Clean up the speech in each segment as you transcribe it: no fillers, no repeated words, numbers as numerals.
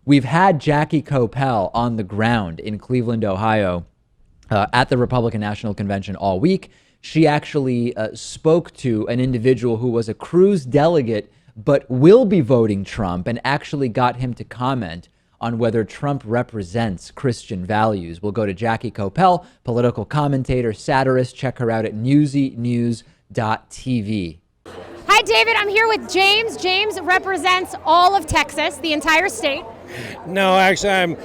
We've had Jackie Coppell on the ground in Cleveland, Ohio, at the Republican National Convention all week. She actually spoke to an individual who was a Cruz delegate but will be voting Trump, and actually got him to comment on whether Trump represents Christian values. We'll go to Jackie Coppell, political commentator, satirist. Check her out at newsynews.tv. Hi, David. I'm here with James. James represents all of Texas, the entire state. No, actually, I'm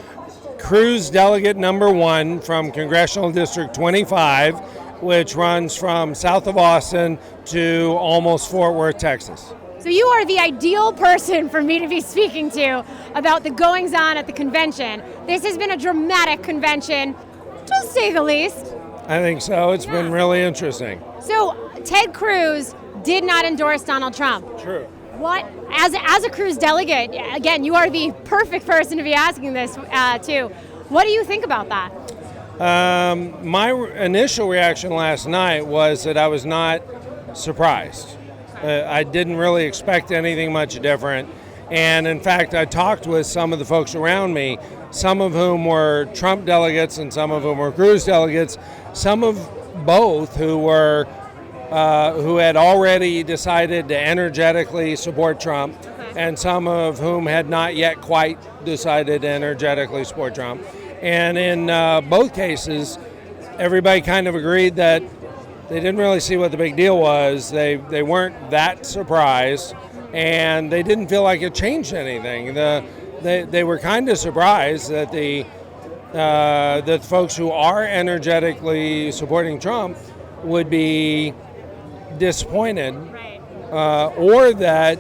Cruz Delegate number 1 from Congressional District 25, which runs from south of Austin to almost Fort Worth, Texas. So you are the ideal person for me to be speaking to about the goings-on at the convention. This has been a dramatic convention, to say the least. I think so. It's been really interesting. So Ted Cruz did not endorse Donald Trump. True. What, as a Cruz delegate, again, you are the perfect person to be asking this to. What do you think about that? My initial reaction last night was that I was not surprised. I didn't really expect anything much different. And in fact, I talked with some of the folks around me, some of whom were Trump delegates and some of whom were Cruz delegates, some of both who had already decided to energetically support Trump, and some of whom had not yet quite decided to energetically support Trump. And in both cases, everybody kind of agreed that they didn't really see what the big deal was. They weren't that surprised, and they didn't feel like it changed anything. They were kind of surprised that the folks who are energetically supporting Trump would be disappointed, or that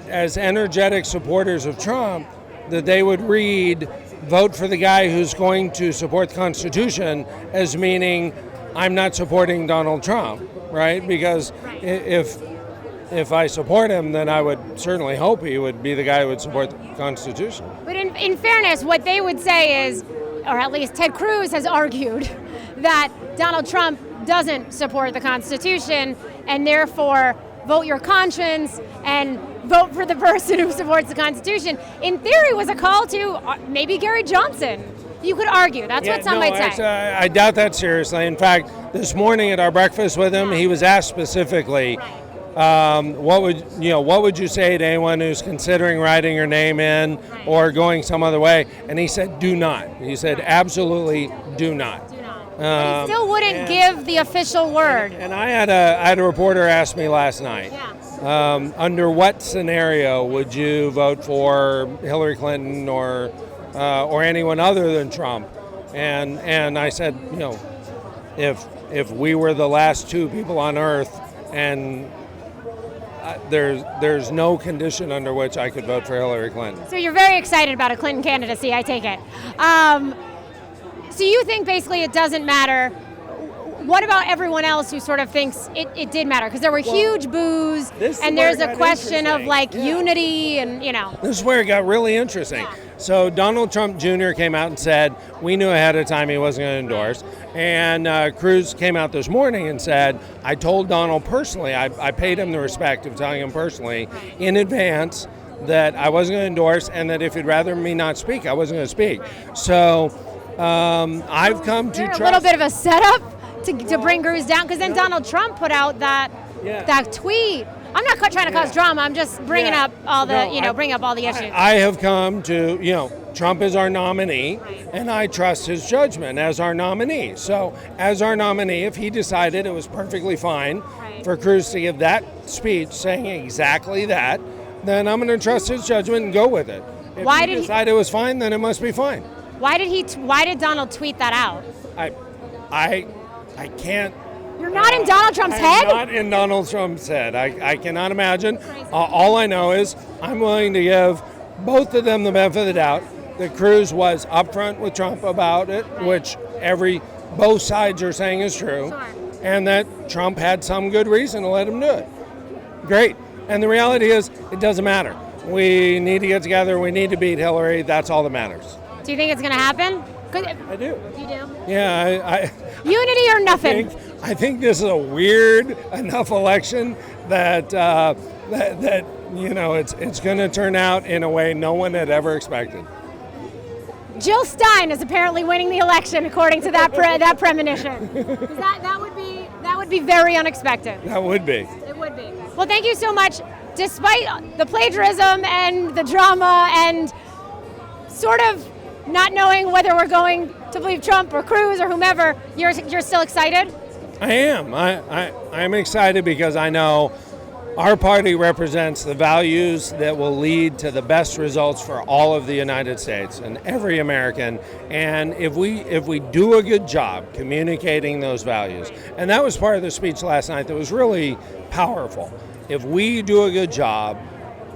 as energetic supporters of Trump, that they would read vote for the guy who's going to support the Constitution as meaning I'm not supporting Donald Trump, right? Because if I support him, then I would certainly hope he would be the guy who would support the Constitution. But in fairness, what they would say is, or at least Ted Cruz has argued, that Donald Trump doesn't support the Constitution, and therefore vote your conscience and vote for the person who supports the Constitution. In theory, was a call to maybe Gary Johnson. You could argue. That's what some might say. Actually, I doubt that seriously. In fact, this morning at our breakfast with him, he was asked specifically, what would you say to anyone who's considering writing your name in or going some other way? And he said, do not. He said, absolutely do not. But he still wouldn't give the official word. And I had a reporter ask me last night, under what scenario would you vote for Hillary Clinton or anyone other than Trump? And I said, if we were the last two people on Earth, and there's no condition under which I could vote for Hillary Clinton. So you're very excited about a Clinton candidacy, I take it. So you think basically it doesn't matter. What about everyone else who sort of thinks it did matter? Because there were huge boos, and there's a question of unity, and This is where it got really interesting. Yeah. So Donald Trump Jr. came out and said, we knew ahead of time he wasn't going to endorse. And Cruz came out this morning and said, I told Donald personally, I paid him the respect of telling him personally in advance that I wasn't going to endorse, and that if he'd rather me not speak, I wasn't going to speak. So I've come to trust. A little bit of a setup to bring Cruz down, because then Donald Trump put out that tweet. I'm not trying to cause drama. I'm just bringing up all the bring up all the issues. I have come to Trump is our nominee, and I trust his judgment as our nominee. So as our nominee, if he decided it was perfectly fine for Cruz to give that speech saying exactly that, then I'm going to trust his judgment and go with it. If he decided it was fine, then it must be fine. Why did Donald tweet that out? I can't. You're not in Donald Trump's head? I'm not in Donald Trump's head. I cannot imagine. All I know is I'm willing to give both of them the benefit of the doubt that Cruz was upfront with Trump about it, which both sides are saying is true, and that Trump had some good reason to let him do it. Great. And the reality is, it doesn't matter. We need to get together. We need to beat Hillary. That's all that matters. Do you think it's going to happen? I do. You do? Yeah. Unity or nothing? I think this is a weird enough election that it's going to turn out in a way no one had ever expected. Jill Stein is apparently winning the election, according to that premonition. That would be very unexpected. That would be. It would be. Well, thank you so much. Despite the plagiarism and the drama and sort of not knowing whether we're going to believe Trump or Cruz or whomever, you're still excited? I am. I'm excited because I know our party represents the values that will lead to the best results for all of the United States and every American. And if we do a good job communicating those values, and that was part of the speech last night that was really powerful. If we do a good job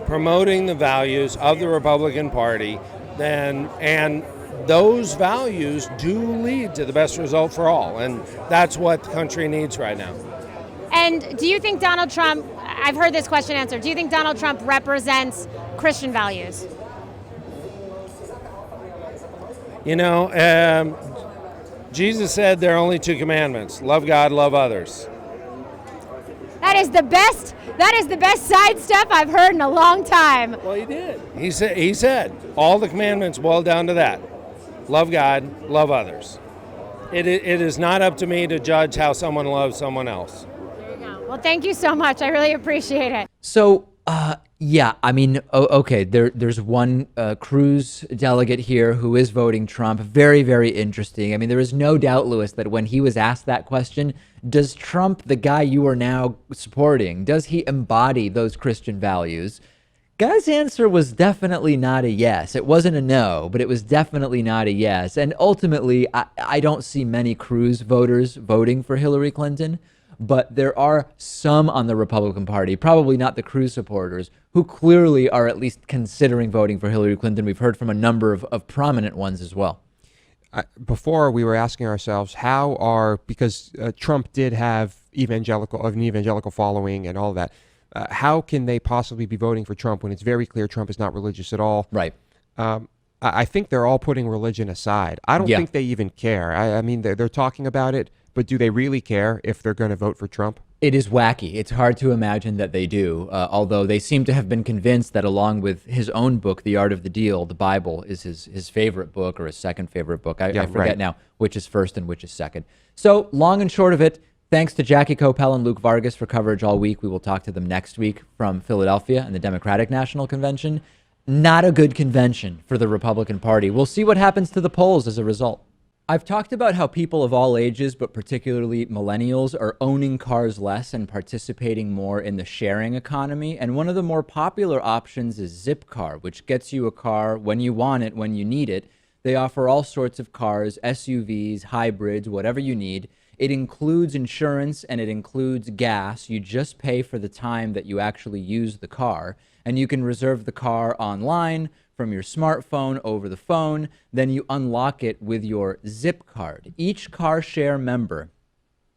promoting the values of the Republican Party, and those values do lead to the best result for all. And that's what the country needs right now. And do you think Donald Trump, I've heard this question answered, do you think Donald Trump represents Christian values? Jesus said there are only two commandments: love God, love others. That is the best sidestep I've heard in a long time. Well, he did. He said all the commandments boil down to that: love God, love others. It is not up to me to judge how someone loves someone else. There you go. Well, thank you so much. I really appreciate it. So, yeah, I mean, okay, there's one Cruz delegate here who is voting Trump. Very, very interesting. I mean, there is no doubt, Louis, that when he was asked that question, does Trump, the guy you are now supporting, does he embody those Christian values? Guy's answer was definitely not a yes. It wasn't a no, but it was definitely not a yes. And ultimately, I don't see many Cruz voters voting for Hillary Clinton. But there are some on the Republican Party, probably not the Cruz supporters, who clearly are at least considering voting for Hillary Clinton. We've heard from a number of prominent ones as well. Before, we were asking ourselves, because Trump did have an evangelical following and all of that, how can they possibly be voting for Trump when it's very clear Trump is not religious at all? Right. I think they're all putting religion aside. I don't think they even care. I mean, they're talking about it. But do they really care if they're going to vote for Trump? It is wacky. It's hard to imagine that they do, although they seem to have been convinced that along with his own book, The Art of the Deal, the Bible is his favorite book or his second favorite book. I forget now which is first and which is second. So long and short of it, thanks to Jackie Coppell and Luke Vargas for coverage all week. We will talk to them next week from Philadelphia and the Democratic National Convention. Not a good convention for the Republican Party. We'll see what happens to the polls as a result. I've talked about how people of all ages, but particularly millennials, are owning cars less and participating more in the sharing economy. And one of the more popular options is Zipcar, which gets you a car when you want it, when you need it. They offer all sorts of cars, SUVs, hybrids, whatever you need. It includes insurance and it includes gas. You just pay for the time that you actually use the car. And you can reserve the car online, from your smartphone over the phone, then you unlock it with your Zip card. Each car share member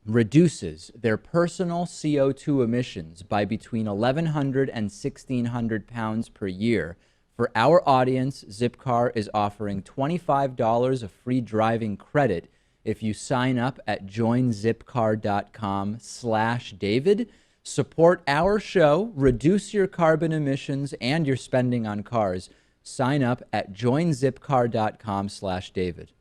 reduces their personal CO2 emissions by between 1,100 and 1,600 pounds per year. For our audience, Zipcar is offering $25 of free driving credit if you sign up at joinzipcar.com/David. Support our show, reduce your carbon emissions and your spending on cars. Sign up at joinzipcar.com/David.